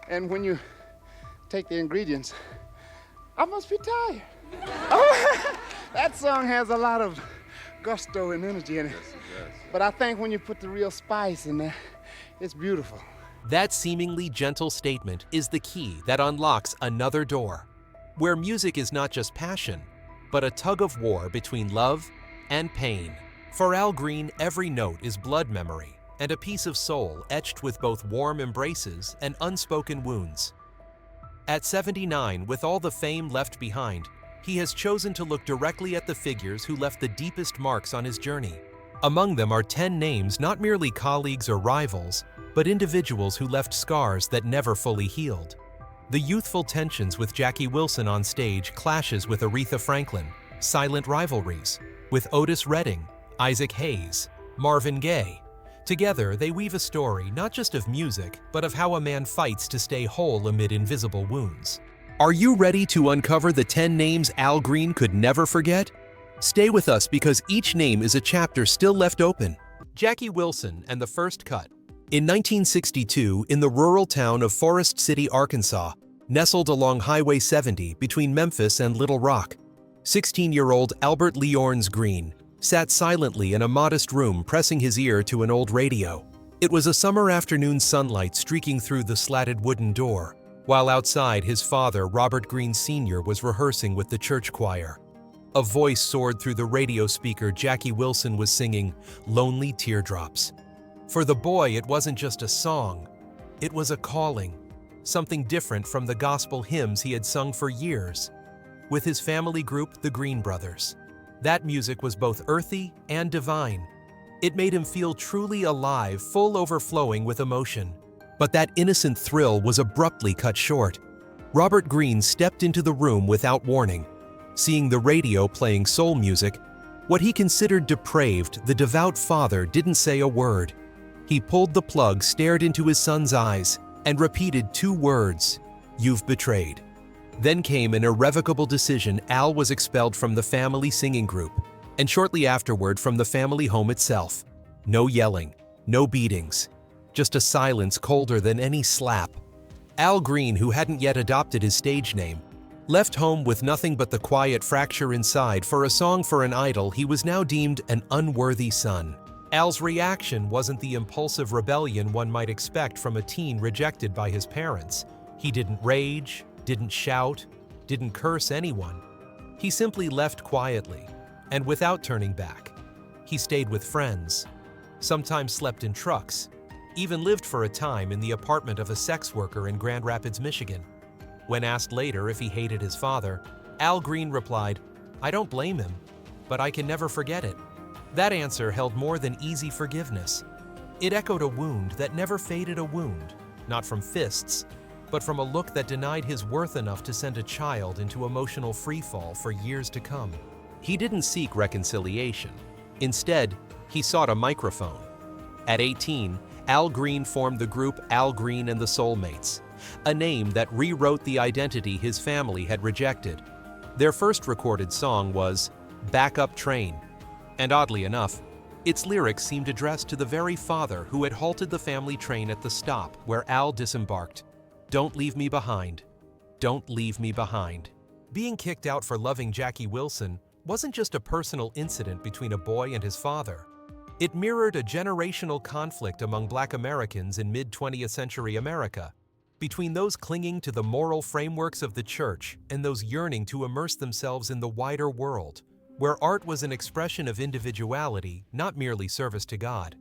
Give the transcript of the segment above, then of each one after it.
And when you take the ingredients, I must be tired. Oh, that song has a lot of gusto and energy in it. Yes, it does. But I think when you put the real spice in there, it's beautiful. That seemingly gentle statement is the key that unlocks another door, where music is not just passion, but a tug of war between love and pain. For Al Green, every note is blood memory and a piece of soul etched with both warm embraces and unspoken wounds. At 79, with all the fame left behind, he has chosen to look directly at the figures who left the deepest marks on his journey. Among them are 10 names not merely colleagues or rivals, but individuals who left scars that never fully healed. The youthful tensions with Jackie Wilson on stage clashes with Aretha Franklin, silent rivalries, with Otis Redding, Isaac Hayes, Marvin Gaye. Together, they weave a story not just of music, but of how a man fights to stay whole amid invisible wounds. Are you ready to uncover the 10 names Al Green could never forget? Stay with us because each name is a chapter still left open. Jackie Wilson and the First Cut. In 1962, in the rural town of Forest City, Arkansas, nestled along Highway 70 between Memphis and Little Rock, 16-year-old Albert Leorns Green sat silently in a modest room pressing his ear to an old radio. It was a summer afternoon sunlight streaking through the slatted wooden door, while outside his father, Robert Green Sr., was rehearsing with the church choir. A voice soared through the radio speaker. Jackie Wilson was singing "Lonely Teardrops." For the boy, it wasn't just a song, it was a calling, something different from the gospel hymns he had sung for years. With his family group, the Green Brothers, that music was both earthy and divine. It made him feel truly alive, full overflowing with emotion. But that innocent thrill was abruptly cut short. Robert Green stepped into the room without warning. Seeing the radio playing soul music, what he considered depraved, the devout father didn't say a word. He pulled the plug, stared into his son's eyes, and repeated 2 words, "You've betrayed." Then came an irrevocable decision. Al was expelled from the family singing group, and shortly afterward from the family home itself. No yelling, no beatings, just a silence colder than any slap. Al Green, who hadn't yet adopted his stage name, left home with nothing but the quiet fracture inside. For a song for an idol, he was now deemed an unworthy son. Al's reaction wasn't the impulsive rebellion one might expect from a teen rejected by his parents. He didn't rage, didn't shout, didn't curse anyone. He simply left quietly, and without turning back. He stayed with friends, sometimes slept in trucks, even lived for a time in the apartment of a sex worker in Grand Rapids, Michigan. When asked later if he hated his father, Al Green replied, "I don't blame him, but I can never forget it." That answer held more than easy forgiveness. It echoed a wound that never faded, a wound, not from fists, but from a look that denied his worth enough to send a child into emotional freefall for years to come. He didn't seek reconciliation. Instead, he sought a microphone. At 18, Al Green formed the group Al Green and the Soulmates, a name that rewrote the identity his family had rejected. Their first recorded song was "Back Up Train," and oddly enough, its lyrics seemed addressed to the very father who had halted the family train at the stop where Al disembarked. "Don't leave me behind. Don't leave me behind." Being kicked out for loving Jackie Wilson wasn't just a personal incident between a boy and his father. It mirrored a generational conflict among Black Americans in mid-20th century America, between those clinging to the moral frameworks of the church and those yearning to immerse themselves in the wider world, where art was an expression of individuality, not merely service to God.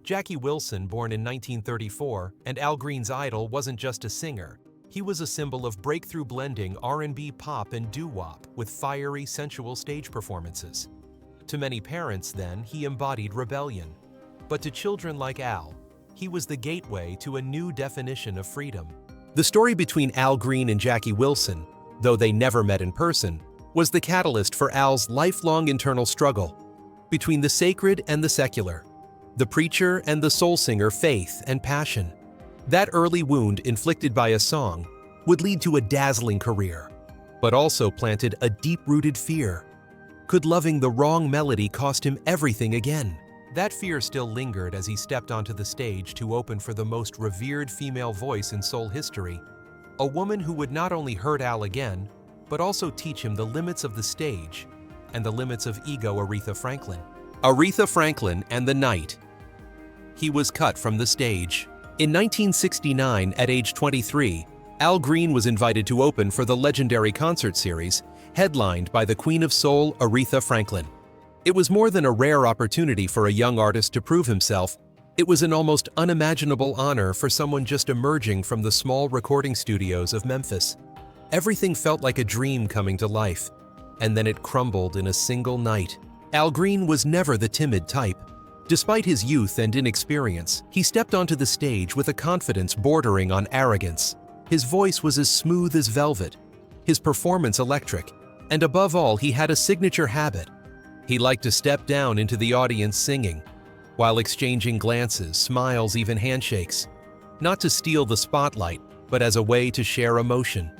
Jackie Wilson, born in 1934, and Al Green's idol, wasn't just a singer. He was a symbol of breakthrough blending R&B, pop, and doo-wop with fiery, sensual stage performances. To many parents, then, he embodied rebellion. But to children like Al, he was the gateway to a new definition of freedom. The story between Al Green and Jackie Wilson, though they never met in person, was the catalyst for Al's lifelong internal struggle between the sacred and the secular, the preacher and the soul singer, faith and passion. That early wound inflicted by a song would lead to a dazzling career, but also planted a deep-rooted fear. Could loving the wrong melody cost him everything again? That fear still lingered as he stepped onto the stage to open for the most revered female voice in soul history, a woman who would not only hurt Al again, but also teach him the limits of the stage and the limits of ego. Aretha Franklin. Aretha Franklin and the Night. He was cut from the stage. In 1969, at age 23, Al Green was invited to open for the legendary concert series, headlined by the Queen of Soul, Aretha Franklin. It was more than a rare opportunity for a young artist to prove himself. It was an almost unimaginable honor for someone just emerging from the small recording studios of Memphis. Everything felt like a dream coming to life, and then it crumbled in a single night. Al Green was never the timid type. Despite his youth and inexperience, he stepped onto the stage with a confidence bordering on arrogance. His voice was as smooth as velvet, his performance electric, and above all, he had a signature habit. He liked to step down into the audience singing, while exchanging glances, smiles, even handshakes. Not to steal the spotlight, but as a way to share emotion.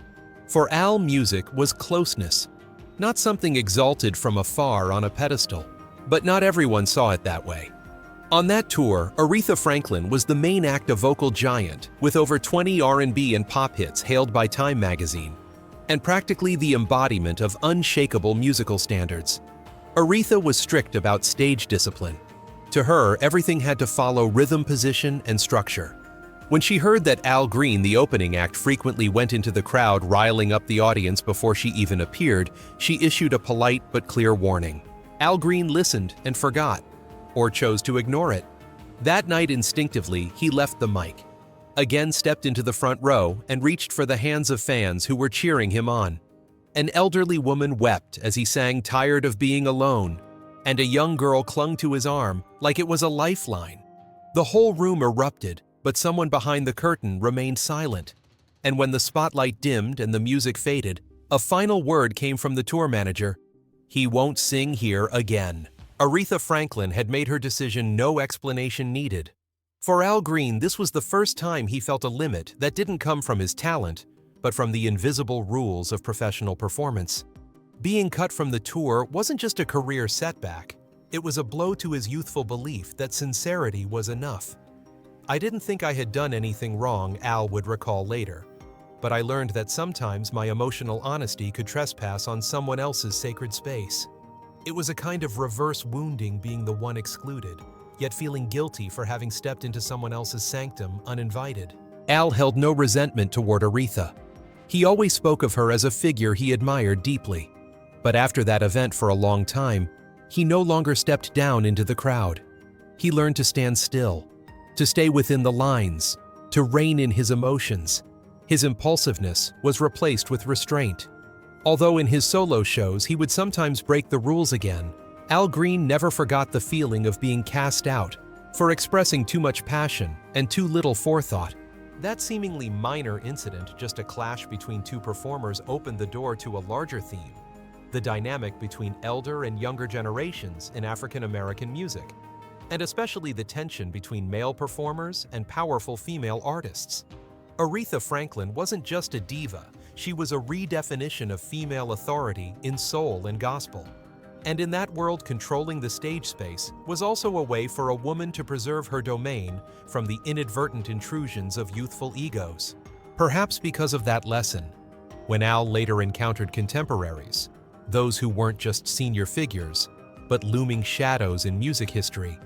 For Al, music was closeness, not something exalted from afar on a pedestal. But not everyone saw it that way. On that tour, Aretha Franklin was the main act, a vocal giant, with over 20 R&B and pop hits hailed by Time magazine, and practically the embodiment of unshakable musical standards. Aretha was strict about stage discipline. To her, everything had to follow rhythm, position, and structure. When she heard that Al Green, the opening act, frequently went into the crowd, riling up the audience before she even appeared, she issued a polite but clear warning. Al Green listened and forgot, or chose to ignore it. That night, instinctively, he left the mic, again stepped into the front row, and reached for the hands of fans who were cheering him on. An elderly woman wept as he sang "Tired of Being Alone," and a young girl clung to his arm like it was a lifeline. The whole room erupted, but someone behind the curtain remained silent. And when the spotlight dimmed and the music faded, a final word came from the tour manager: "He won't sing here again." Aretha Franklin had made her decision, no explanation needed. For Al Green, this was the first time he felt a limit that didn't come from his talent, but from the invisible rules of professional performance. Being cut from the tour wasn't just a career setback, it was a blow to his youthful belief that sincerity was enough. "I didn't think I had done anything wrong," Al would recall later, "but I learned that sometimes my emotional honesty could trespass on someone else's sacred space." It was a kind of reverse wounding, being the one excluded, yet feeling guilty for having stepped into someone else's sanctum uninvited. Al held no resentment toward Aretha. He always spoke of her as a figure he admired deeply. But after that event, for a long time, he no longer stepped down into the crowd. He learned to stand still, to stay within the lines, to rein in his emotions. His impulsiveness was replaced with restraint. Although in his solo shows he would sometimes break the rules again, Al Green never forgot the feeling of being cast out for expressing too much passion and too little forethought. That seemingly minor incident, just a clash between two performers, opened the door to a larger theme: the dynamic between elder and younger generations in African American music, and especially the tension between male performers and powerful female artists. Aretha Franklin wasn't just a diva, she was a redefinition of female authority in soul and gospel. And in that world, controlling the stage space was also a way for a woman to preserve her domain from the inadvertent intrusions of youthful egos. Perhaps because of that lesson, when Al later encountered contemporaries, those who weren't just senior figures, but looming shadows in music history,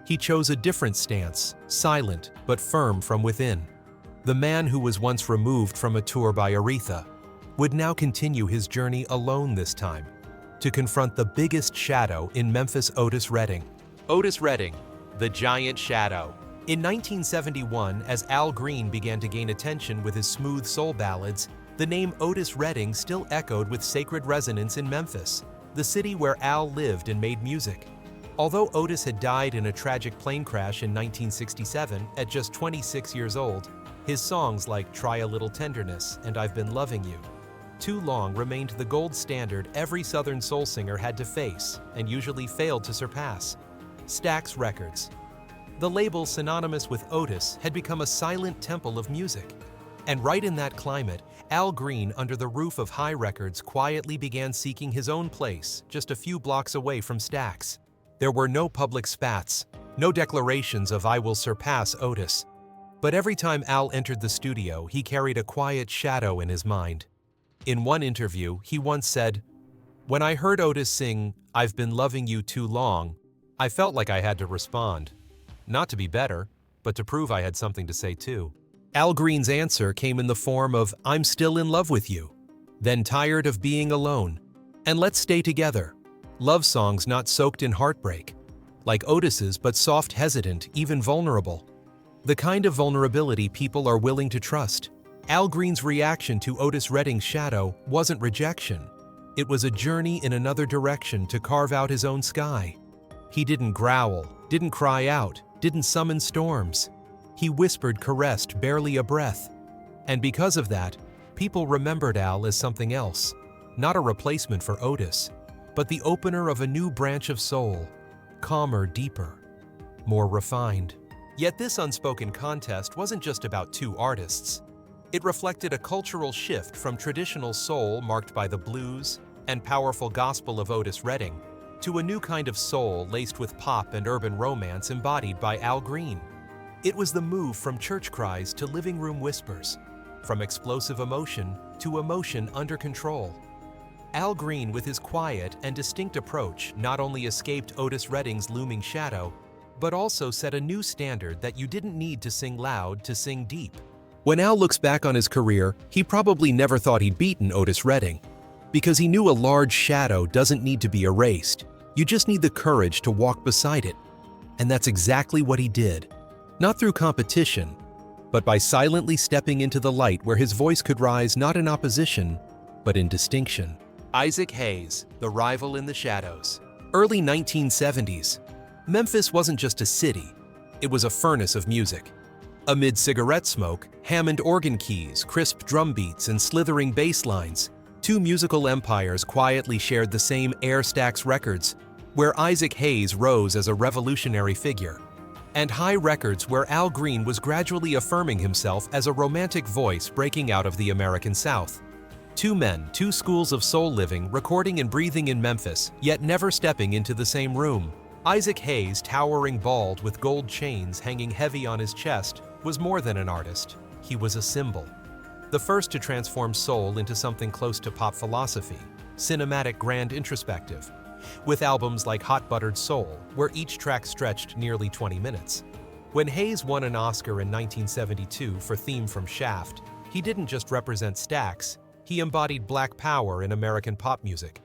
he chose a different stance, silent but firm from within. The man who was once removed from a tour by Aretha would now continue his journey alone, this time to confront the biggest shadow in Memphis: Otis Redding. Otis Redding, the giant shadow. In 1971, as Al Green began to gain attention with his smooth soul ballads, the name Otis Redding still echoed with sacred resonance in Memphis, the city where Al lived and made music. Although Otis had died in a tragic plane crash in 1967 at just 26 years old, his songs like "Try a Little Tenderness" and "I've Been Loving You" too long remained the gold standard every Southern soul singer had to face and usually failed to surpass. Stax Records, the label synonymous with Otis, had become a silent temple of music. And right in that climate, Al Green, under the roof of High Records, quietly began seeking his own place just a few blocks away from Stax. There were no public spats, no declarations of "I will surpass Otis." But every time Al entered the studio, he carried a quiet shadow in his mind. In one interview, he once said, "When I heard Otis sing 'I've Been Loving You Too Long,' I felt like I had to respond. Not to be better, but to prove I had something to say too." Al Green's answer came in the form of "I'm still in love with you," then "Tired of Being Alone," and "Let's Stay Together." Love songs not soaked in heartbreak. Like Otis's, but soft, hesitant, even vulnerable. The kind of vulnerability people are willing to trust. Al Green's reaction to Otis Redding's shadow wasn't rejection. It was a journey in another direction to carve out his own sky. He didn't growl, didn't cry out, didn't summon storms. He whispered, caressed, barely a breath. And because of that, people remembered Al as something else. Not a replacement for Otis, but the opener of a new branch of soul. Calmer, deeper, more refined. Yet this unspoken contest wasn't just about two artists. It reflected a cultural shift from traditional soul marked by the blues and powerful gospel of Otis Redding to a new kind of soul laced with pop and urban romance embodied by Al Green. It was the move from church cries to living room whispers, from explosive emotion to emotion under control. Al Green, with his quiet and distinct approach, not only escaped Otis Redding's looming shadow, but also set a new standard that you didn't need to sing loud to sing deep. When Al looks back on his career, he probably never thought he'd beaten Otis Redding, because he knew a large shadow doesn't need to be erased. You just need the courage to walk beside it. And that's exactly what he did. Not through competition, but by silently stepping into the light where his voice could rise not in opposition, but in distinction. Isaac Hayes, the rival in the shadows. Early 1970s. Memphis wasn't just a city, it was a furnace of music. Amid cigarette smoke, Hammond organ keys, crisp drum beats, and slithering bass lines, two musical empires quietly shared the same Air Stax Records, where Isaac Hayes rose as a revolutionary figure, and High Records, where Al Green was gradually affirming himself as a romantic voice breaking out of the American South. Two men, two schools of soul living, recording and breathing in Memphis, yet never stepping into the same room. Isaac Hayes, towering bald with gold chains hanging heavy on his chest, was more than an artist. He was a symbol. The first to transform soul into something close to pop philosophy, cinematic, grand, introspective, with albums like Hot Buttered Soul, where each track stretched nearly 20 minutes. When Hayes won an Oscar in 1972 for Theme from Shaft, he didn't just represent Stax, he embodied Black power in American pop music.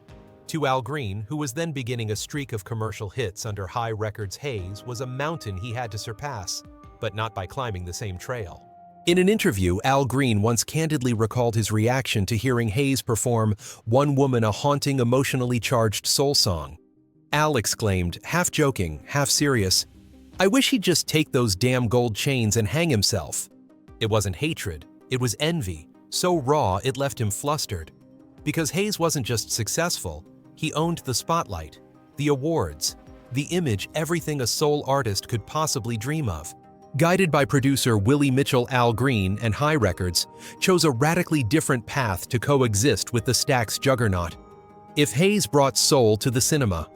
To Al Green, who was then beginning a streak of commercial hits under High Records, Hayes was a mountain he had to surpass, but not by climbing the same trail. In an interview, Al Green once candidly recalled his reaction to hearing Hayes perform One Woman, a haunting, emotionally charged soul song. Al exclaimed, half joking, half serious, "I wish he'd just take those damn gold chains and hang himself." It wasn't hatred, it was envy, so raw it left him flustered. Because Hayes wasn't just successful, he owned the spotlight, the awards, the image, everything a soul artist could possibly dream of. Guided by producer Willie Mitchell, Al Green and High Records chose a radically different path to coexist with the Stax juggernaut. If Hayes brought soul to the cinema,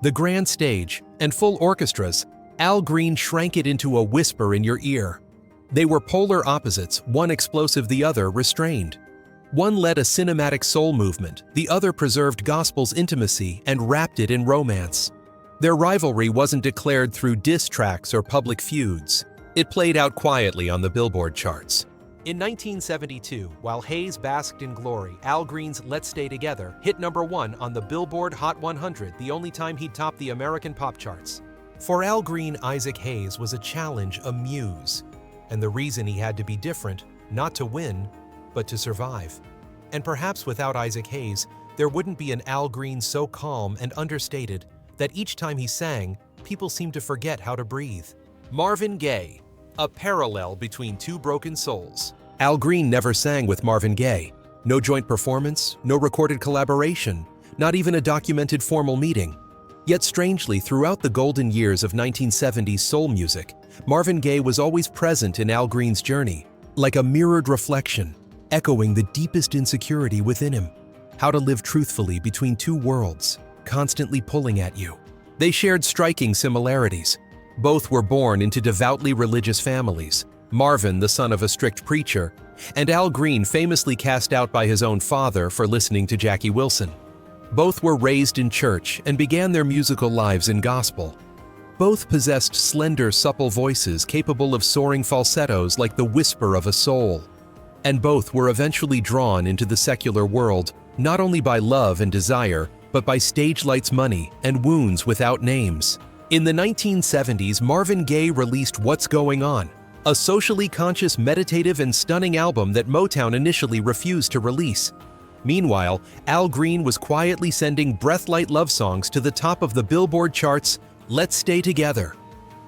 the grand stage, and full orchestras, Al Green shrank it into a whisper in your ear. They were polar opposites, one explosive, the other restrained. One led a cinematic soul movement, the other preserved gospel's intimacy and wrapped it in romance. Their rivalry wasn't declared through diss tracks or public feuds. It played out quietly on the Billboard charts. In 1972, while Hayes basked in glory, Al Green's Let's Stay Together hit #1 on the Billboard Hot 100, the only time he'd topped the American pop charts. For Al Green, Isaac Hayes was a challenge, a muse. And the reason he had to be different, not to win, but to survive. And perhaps without Isaac Hayes, there wouldn't be an Al Green so calm and understated that each time he sang, people seemed to forget how to breathe. Marvin Gaye, a parallel between two broken souls. Al Green never sang with Marvin Gaye. No joint performance, no recorded collaboration, not even a documented formal meeting. Yet strangely, throughout the golden years of 1970s soul music, Marvin Gaye was always present in Al Green's journey, like a mirrored reflection, echoing the deepest insecurity within him. How to live truthfully between two worlds, constantly pulling at you. They shared striking similarities. Both were born into devoutly religious families, Marvin the son of a strict preacher, and Al Green famously cast out by his own father for listening to Jackie Wilson. Both were raised in church and began their musical lives in gospel. Both possessed slender, supple voices capable of soaring falsettos like the whisper of a soul. And both were eventually drawn into the secular world, not only by love and desire, but by stage lights money and wounds without names. In the 1970s, Marvin Gaye released What's Going On, a socially conscious, meditative, and stunning album that Motown initially refused to release. Meanwhile, Al Green was quietly sending breath-light love songs to the top of the Billboard charts. Let's Stay Together,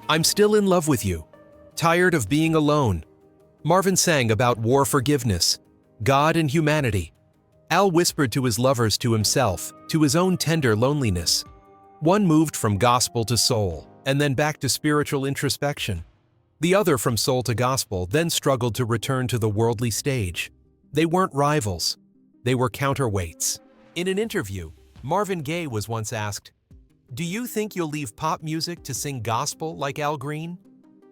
I'm Still in Love with You, Tired of Being Alone. Marvin sang about war forgiveness, God and humanity. Al whispered to his lovers, to himself, to his own tender loneliness. One moved from gospel to soul, and then back to spiritual introspection. The other from soul to gospel, then struggled to return to the worldly stage. They weren't rivals. They were counterweights. In an interview, Marvin Gaye was once asked, "Do you think you'll leave pop music to sing gospel like Al Green?"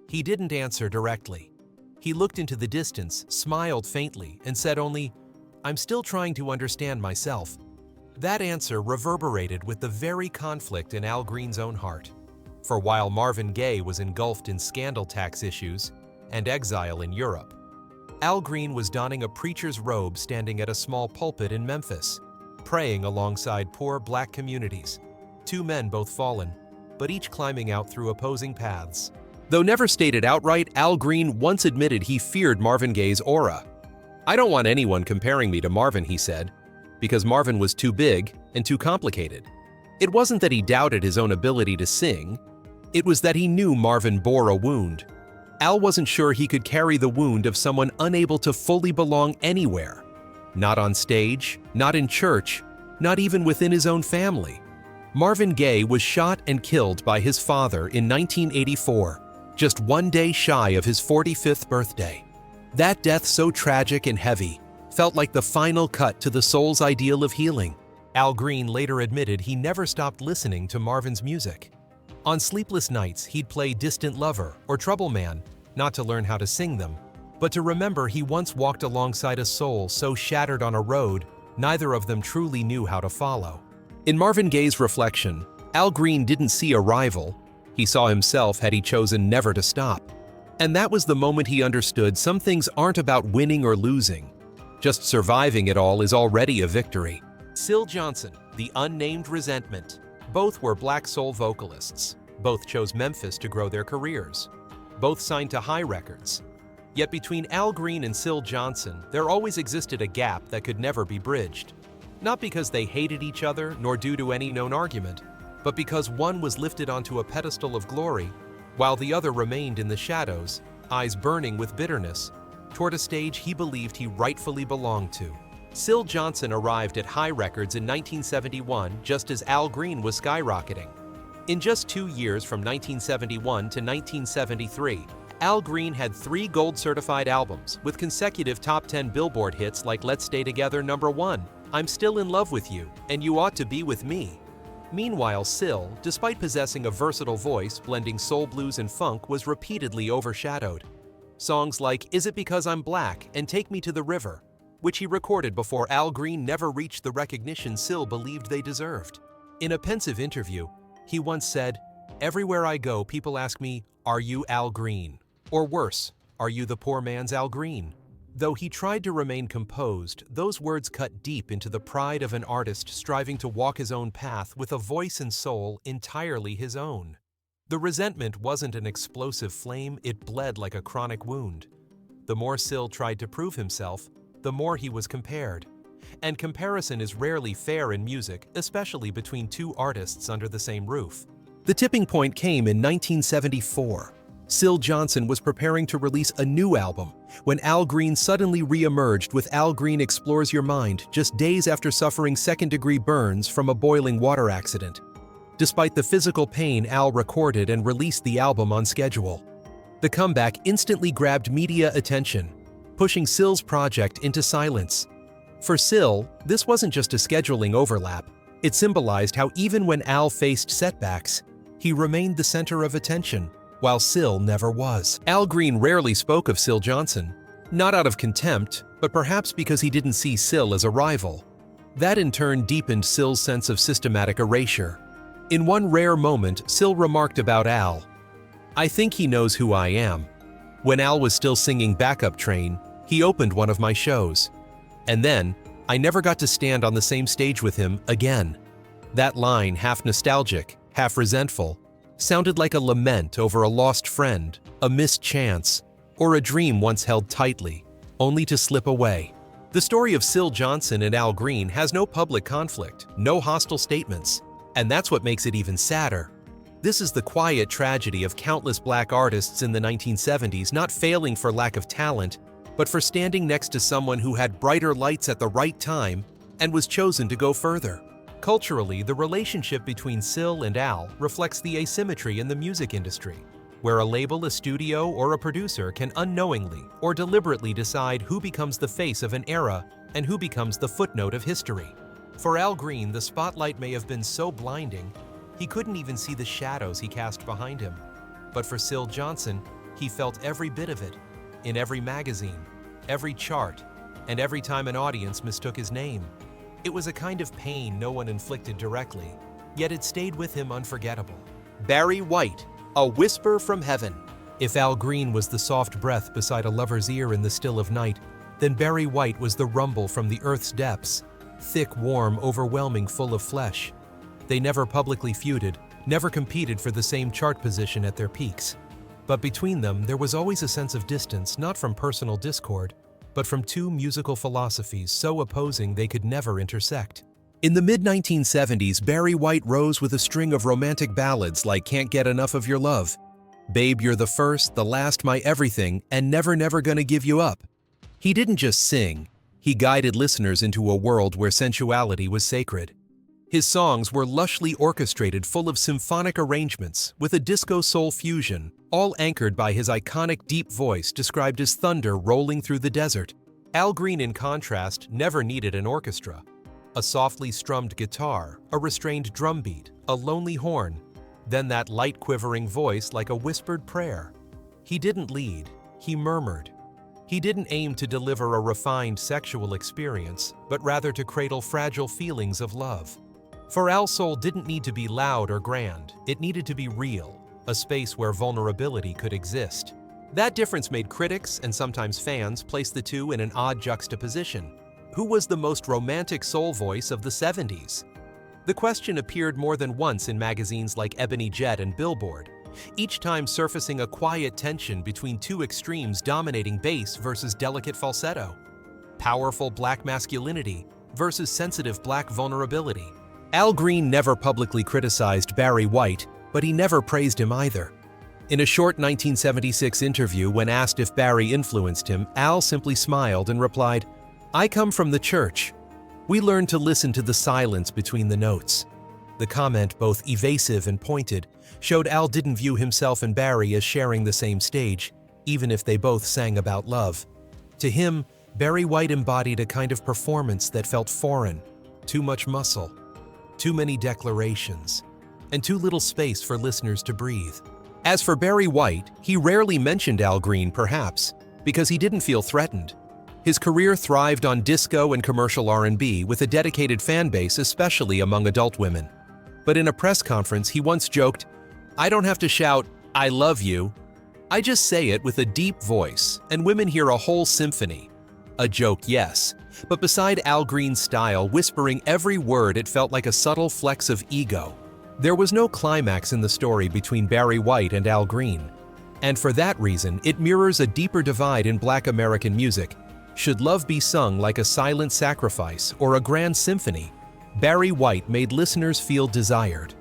He didn't answer directly. He looked into the distance, smiled faintly, and said only, "I'm still trying to understand myself." That answer reverberated with the very conflict in Al Green's own heart. For while Marvin Gaye was engulfed in scandal tax issues and exile in Europe, Al Green was donning a preacher's robe standing at a small pulpit in Memphis, praying alongside poor black communities. Two men both fallen, but each climbing out through opposing paths. Though never stated outright, Al Green once admitted he feared Marvin Gaye's aura. "I don't want anyone comparing me to Marvin," he said, because Marvin was too big and too complicated. It wasn't that he doubted his own ability to sing, it was that he knew Marvin bore a wound. Al wasn't sure he could carry the wound of someone unable to fully belong anywhere. Not on stage, not in church, not even within his own family. Marvin Gaye was shot and killed by his father in 1984, just one day shy of his 45th birthday. That death, so tragic and heavy, felt like the final cut to the soul's ideal of healing. Al Green later admitted he never stopped listening to Marvin's music. On sleepless nights, he'd play Distant Lover or Trouble Man, not to learn how to sing them, but to remember he once walked alongside a soul so shattered on a road, neither of them truly knew how to follow. In Marvin Gaye's reflection, Al Green didn't see a rival. He saw himself had he chosen never to stop. And that was the moment he understood some things aren't about winning or losing. Just surviving it all is already a victory. Syl Johnson, The Unnamed Resentment. Both were black soul vocalists. Both chose Memphis to grow their careers. Both signed to High Records. Yet between Al Green and Syl Johnson, there always existed a gap that could never be bridged. Not because they hated each other, nor due to any known argument, but because one was lifted onto a pedestal of glory, while the other remained in the shadows, eyes burning with bitterness, toward a stage he believed he rightfully belonged to. Syl Johnson arrived at High Records in 1971 just as Al Green was skyrocketing. In just 2 years from 1971 to 1973, Al Green had 3 gold-certified albums with consecutive top 10 Billboard hits like Let's Stay Together #1, I'm Still in Love with You, and You Ought to Be With Me. Meanwhile, Syl, despite possessing a versatile voice blending soul, blues, and funk, was repeatedly overshadowed. Songs like Is It Because I'm Black and Take Me to the River, which he recorded before Al Green never reached the recognition Syl believed they deserved. In a pensive interview, he once said, "Everywhere I go, people ask me, 'Are you Al Green?' Or worse, 'Are you the poor man's Al Green?' Though he tried to remain composed, those words cut deep into the pride of an artist striving to walk his own path with a voice and soul entirely his own. The resentment wasn't an explosive flame, it bled like a chronic wound. The more Syl tried to prove himself, the more he was compared. And comparison is rarely fair in music, especially between two artists under the same roof. The tipping point came in 1974. Syl Johnson was preparing to release a new album when Al Green suddenly re-emerged with Al Green Explores Your Mind just days after suffering second-degree burns from a boiling water accident. Despite the physical pain, Al recorded and released the album on schedule. The comeback instantly grabbed media attention, pushing Syl's project into silence. For Syl, this wasn't just a scheduling overlap. It symbolized how even when Al faced setbacks, he remained the center of attention. while Syl never was. Al Green rarely spoke of Syl Johnson, not out of contempt, but perhaps because he didn't see Syl as a rival. That in turn deepened Syl's sense of systematic erasure. In one rare moment, Syl remarked about Al, "I think he knows who I am." When Al was still singing Backup Train, he opened one of my shows. And then, I never got to stand on the same stage with him again. That line, half nostalgic, half resentful, sounded like a lament over a lost friend, a missed chance, or a dream once held tightly, only to slip away. The story of Syl Johnson and Al Green has no public conflict, no hostile statements, and that's what makes it even sadder. This is the quiet tragedy of countless black artists in the 1970s not failing for lack of talent, but for standing next to someone who had brighter lights at the right time and was chosen to go further. Culturally, the relationship between Syl and Al reflects the asymmetry in the music industry, where a label, a studio, or a producer can unknowingly or deliberately decide who becomes the face of an era and who becomes the footnote of history. For Al Green, the spotlight may have been so blinding, he couldn't even see the shadows he cast behind him. But for Syl Johnson, he felt every bit of it, in every magazine, every chart, and every time an audience mistook his name. It was a kind of pain no one inflicted directly, yet it stayed with him unforgettable. Barry White, A Whisper from Heaven. If Al Green was the soft breath beside a lover's ear in the still of night, then Barry White was the rumble from the earth's depths, thick, warm, overwhelming, full of flesh. They never publicly feuded, never competed for the same chart position at their peaks. But between them, there was always a sense of distance, not from personal discord, but from two musical philosophies so opposing they could never intersect. In the mid-1970s, Barry White rose with a string of romantic ballads like Can't Get Enough of Your Love, Babe You're the First, the Last, My Everything, and Never Never Gonna Give You Up. He didn't just sing, he guided listeners into a world where sensuality was sacred. His songs were lushly orchestrated, full of symphonic arrangements, with a disco-soul fusion, all anchored by his iconic deep voice described as thunder rolling through the desert. Al Green, in contrast, never needed an orchestra. A softly strummed guitar, a restrained drum beat, a lonely horn, then that light quivering voice like a whispered prayer. He didn't lead, he murmured. He didn't aim to deliver a refined sexual experience, but rather to cradle fragile feelings of love. For Al's soul didn't need to be loud or grand, it needed to be real, a space where vulnerability could exist. That difference made critics and sometimes fans place the two in an odd juxtaposition. Who was the most romantic soul voice of the 70s? The question appeared more than once in magazines like Ebony Jet and Billboard, each time surfacing a quiet tension between two extremes dominating bass versus delicate falsetto, powerful black masculinity versus sensitive black vulnerability. Al Green never publicly criticized Barry White, but he never praised him either. In a short 1976 interview, when asked if Barry influenced him, Al simply smiled and replied, "I come from the church. We learned to listen to the silence between the notes." The comment, both evasive and pointed, showed Al didn't view himself and Barry as sharing the same stage, even if they both sang about love. To him, Barry White embodied a kind of performance that felt foreign, too much muscle, too many declarations, and too little space for listeners to breathe. As for Barry White, he rarely mentioned Al Green, perhaps, because he didn't feel threatened. His career thrived on disco and commercial R&B with a dedicated fan base, especially among adult women. But in a press conference, he once joked, "I don't have to shout, 'I love you.' I just say it with a deep voice, and women hear a whole symphony." A joke, yes, but beside Al Green's style, whispering every word, it felt like a subtle flex of ego. There was no climax in the story between Barry White and Al Green. And for that reason, it mirrors a deeper divide in Black American music. Should love be sung like a silent sacrifice or a grand symphony, Barry White made listeners feel desired.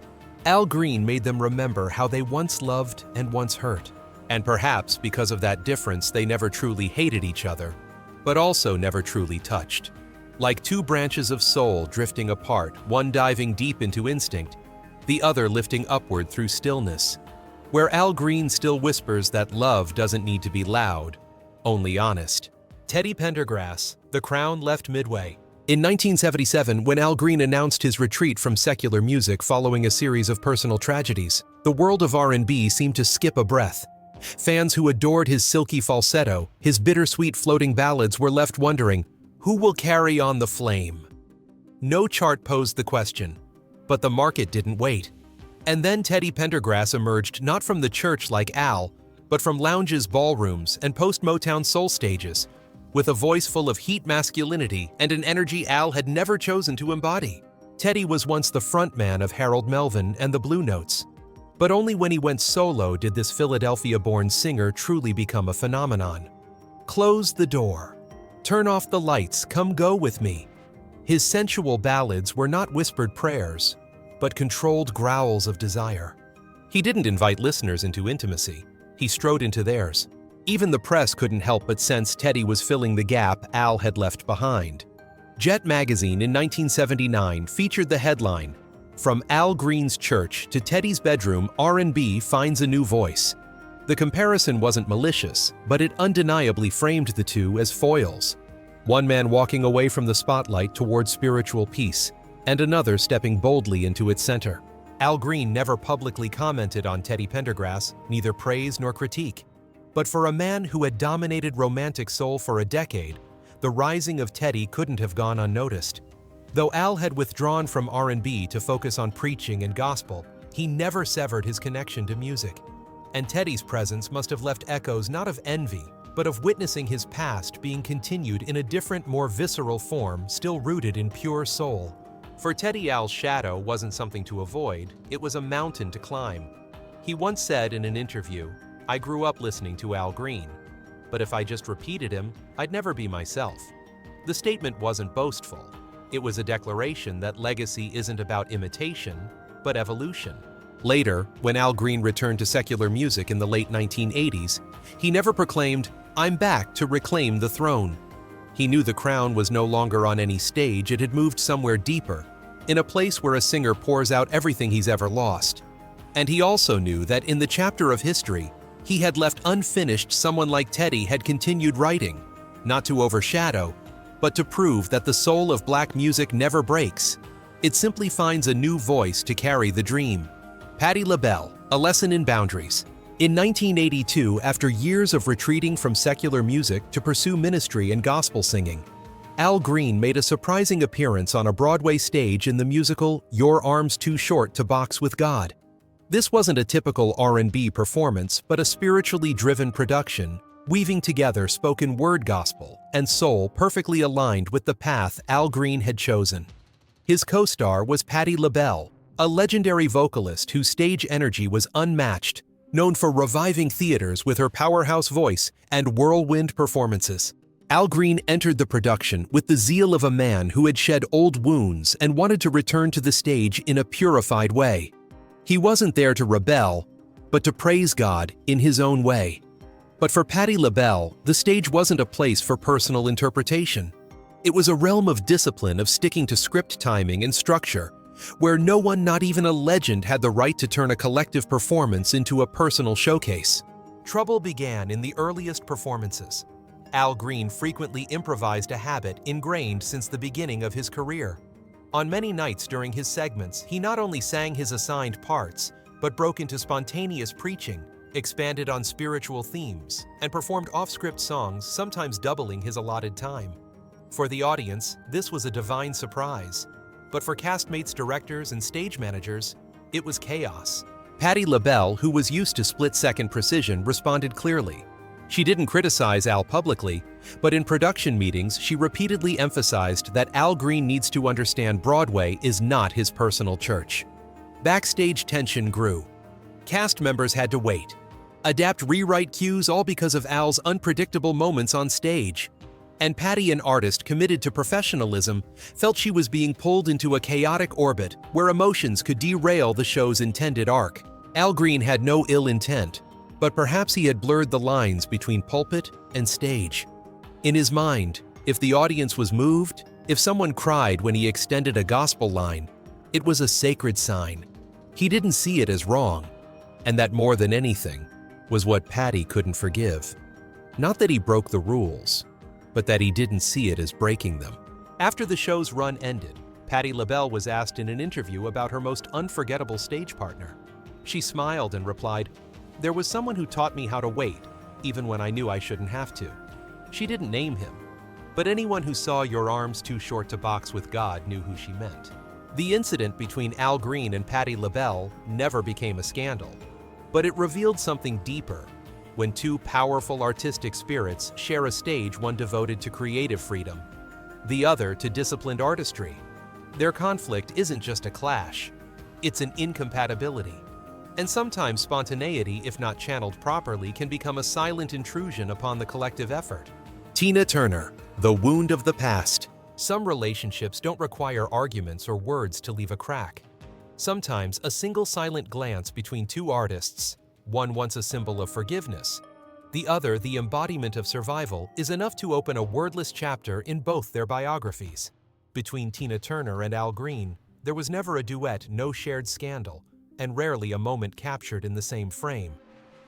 Al Green made them remember how they once loved and once hurt. And perhaps because of that difference, they never truly hated each other, but also never truly touched. Like two branches of soul drifting apart, one diving deep into instinct, the other lifting upward through stillness, where Al Green still whispers that love doesn't need to be loud, only honest. Teddy Pendergrass, The Crown Left Midway. In 1977, when Al Green announced his retreat from secular music following a series of personal tragedies, the world of R&B seemed to skip a breath. Fans who adored his silky falsetto, his bittersweet floating ballads were left wondering, who will carry on the flame? No chart posed the question, but the market didn't wait. And then Teddy Pendergrass emerged not from the church like Al, but from lounges, ballrooms, and post-Motown soul stages, with a voice full of heat masculinity and an energy Al had never chosen to embody. Teddy was once the frontman of Harold Melvin and the Blue Notes. But only when he went solo did this Philadelphia-born singer truly become a phenomenon. Close the door. Turn off the lights, come go with me. His sensual ballads were not whispered prayers, but controlled growls of desire. He didn't invite listeners into intimacy. He strode into theirs. Even the press couldn't help but sense Teddy was filling the gap Al had left behind. Jet magazine in 1979 featured the headline, "From Al Green's church to Teddy's bedroom, R&B finds a new voice." The comparison wasn't malicious, but it undeniably framed the two as foils. One man walking away from the spotlight towards spiritual peace, and another stepping boldly into its center. Al Green never publicly commented on Teddy Pendergrass, neither praise nor critique. But for a man who had dominated romantic soul for a decade, the rising of Teddy couldn't have gone unnoticed. Though Al had withdrawn from R&B to focus on preaching and gospel, he never severed his connection to music. And Teddy's presence must have left echoes not of envy, but of witnessing his past being continued in a different, more visceral form, still rooted in pure soul. For Teddy, Al's shadow wasn't something to avoid, it was a mountain to climb. He once said in an interview, "I grew up listening to Al Green, but if I just repeated him, I'd never be myself." The statement wasn't boastful. It was a declaration that legacy isn't about imitation, but evolution. Later, when Al Green returned to secular music in the late 1980s, he never proclaimed, "I'm back to reclaim the throne." He knew the crown was no longer on any stage, it had moved somewhere deeper, in a place where a singer pours out everything he's ever lost. And he also knew that in the chapter of history, he had left unfinished someone like Teddy had continued writing, not to overshadow, but to prove that the soul of black music never breaks. It simply finds a new voice to carry the dream. Patti LaBelle, A Lesson in Boundaries. In 1982, after years of retreating from secular music to pursue ministry and gospel singing, Al Green made a surprising appearance on a Broadway stage in the musical Your Arms Too Short to Box with God. This wasn't a typical R&B performance, but a spiritually driven production, weaving together spoken word gospel and soul perfectly aligned with the path Al Green had chosen. His co-star was Patti LaBelle, a legendary vocalist whose stage energy was unmatched, known for reviving theaters with her powerhouse voice and whirlwind performances. Al Green entered the production with the zeal of a man who had shed old wounds and wanted to return to the stage in a purified way. He wasn't there to rebel, but to praise God in his own way. But for Patti LaBelle, the stage wasn't a place for personal interpretation. It was a realm of discipline, of sticking to script timing and structure, where no one, not even a legend, had the right to turn a collective performance into a personal showcase. Trouble began in the earliest performances. Al Green frequently improvised, a habit ingrained since the beginning of his career. On many nights during his segments, he not only sang his assigned parts, but broke into spontaneous preaching, expanded on spiritual themes, and performed off-script songs, sometimes doubling his allotted time. For the audience, this was a divine surprise. But for castmates, directors, and stage managers, it was chaos. Patti LaBelle, who was used to split-second precision, responded clearly. She didn't criticize Al publicly, but in production meetings, she repeatedly emphasized that Al Green needs to understand Broadway is not his personal church. Backstage tension grew. Cast members had to wait, adapt rewrite cues, all because of Al's unpredictable moments on stage. And Patti, an artist committed to professionalism, felt she was being pulled into a chaotic orbit where emotions could derail the show's intended arc. Al Green had no ill intent, but perhaps he had blurred the lines between pulpit and stage. In his mind, if the audience was moved, if someone cried when he extended a gospel line, it was a sacred sign. He didn't see it as wrong, and that more than anything was what Patti couldn't forgive. Not that he broke the rules, but that he didn't see it as breaking them. After the show's run ended, Patti LaBelle was asked in an interview about her most unforgettable stage partner. She smiled and replied, "There was someone who taught me how to wait, even when I knew I shouldn't have to." She didn't name him, but anyone who saw Your Arms Too Short to Box with God knew who she meant. The incident between Al Green and Patti LaBelle never became a scandal, but it revealed something deeper when two powerful artistic spirits share a stage, one devoted to creative freedom, the other to disciplined artistry. Their conflict isn't just a clash, it's an incompatibility. And sometimes spontaneity, if not channeled properly, can become a silent intrusion upon the collective effort. Tina Turner, The Wound of the Past. Some relationships don't require arguments or words to leave a crack. Sometimes a single silent glance between two artists, one once a symbol of forgiveness, the other the embodiment of survival, is enough to open a wordless chapter in both their biographies. Between Tina Turner and Al Green, there was never a duet, no shared scandal, and rarely a moment captured in the same frame.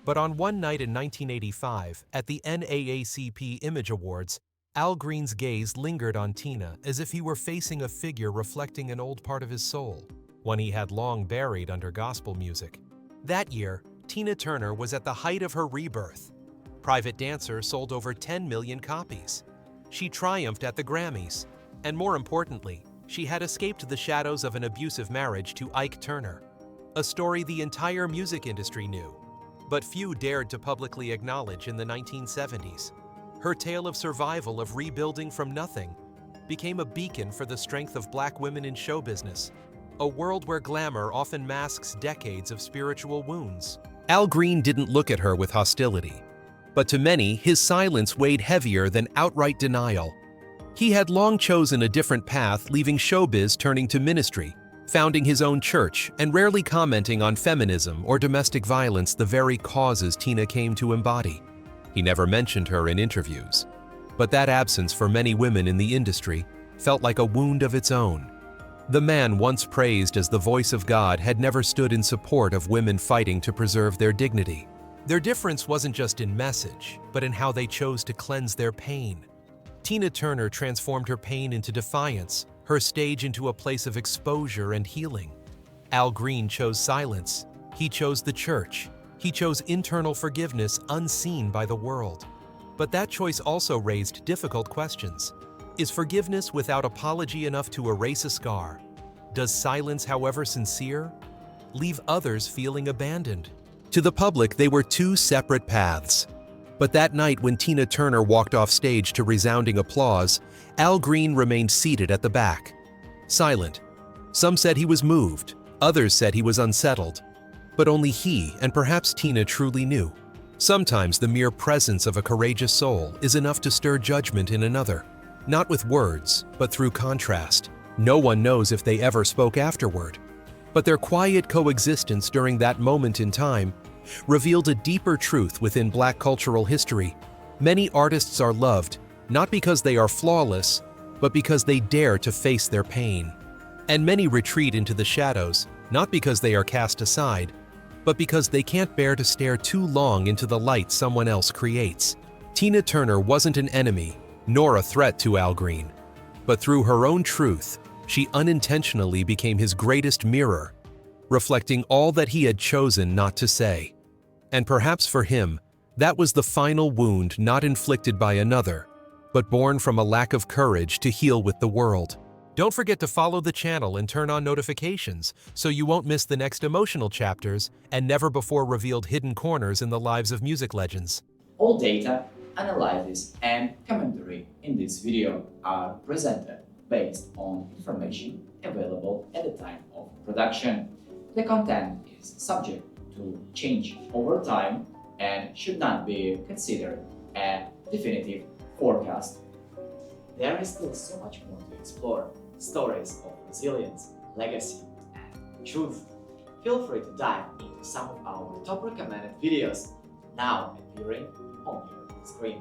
But on one night in 1985, at the NAACP Image Awards, Al Green's gaze lingered on Tina as if he were facing a figure reflecting an old part of his soul, one he had long buried under gospel music. That year, Tina Turner was at the height of her rebirth. Private Dancer sold over 10 million copies. She triumphed at the Grammys, and more importantly, she had escaped the shadows of an abusive marriage to Ike Turner, a story the entire music industry knew, but few dared to publicly acknowledge in the 1970s. Her tale of survival, of rebuilding from nothing, became a beacon for the strength of Black women in show business, a world where glamour often masks decades of spiritual wounds. Al Green didn't look at her with hostility, but to many, his silence weighed heavier than outright denial. He had long chosen a different path, leaving showbiz, turning to ministry, founding his own church, and rarely commenting on feminism or domestic violence, the very causes Tina came to embody. He never mentioned her in interviews, but that absence for many women in the industry felt like a wound of its own. The man once praised as the voice of God had never stood in support of women fighting to preserve their dignity. Their difference wasn't just in message, but in how they chose to cleanse their pain. Tina Turner transformed her pain into defiance, her stage into a place of exposure and healing. Al Green chose silence. He chose the church. He chose internal forgiveness unseen by the world. But that choice also raised difficult questions. Is forgiveness without apology enough to erase a scar? Does silence, however sincere, leave others feeling abandoned? To the public, they were two separate paths. But that night when Tina Turner walked off stage to resounding applause, Al Green remained seated at the back, silent. Some said he was moved, others said he was unsettled. But only he, and perhaps Tina, truly knew. Sometimes the mere presence of a courageous soul is enough to stir judgment in another, not with words, but through contrast. No one knows if they ever spoke afterward. But their quiet coexistence during that moment in time revealed a deeper truth within Black cultural history. Many artists are loved, not because they are flawless, but because they dare to face their pain. And many retreat into the shadows, not because they are cast aside, but because they can't bear to stare too long into the light someone else creates. Tina Turner wasn't an enemy, nor a threat to Al Green, but through her own truth, she unintentionally became his greatest mirror, reflecting all that he had chosen not to say. And perhaps for him, that was the final wound not inflicted by another, but born from a lack of courage to heal with the world. Don't forget to follow the channel and turn on notifications so you won't miss the next emotional chapters and never before revealed hidden corners in the lives of music legends. All data, analysis, and commentary in this video are presented based on information available at the time of production. The content is subject to change over time and should not be considered a definitive forecast. There is still so much more to explore. Stories of resilience, legacy, and truth. Feel free to dive into some of our top recommended videos now appearing on your screen.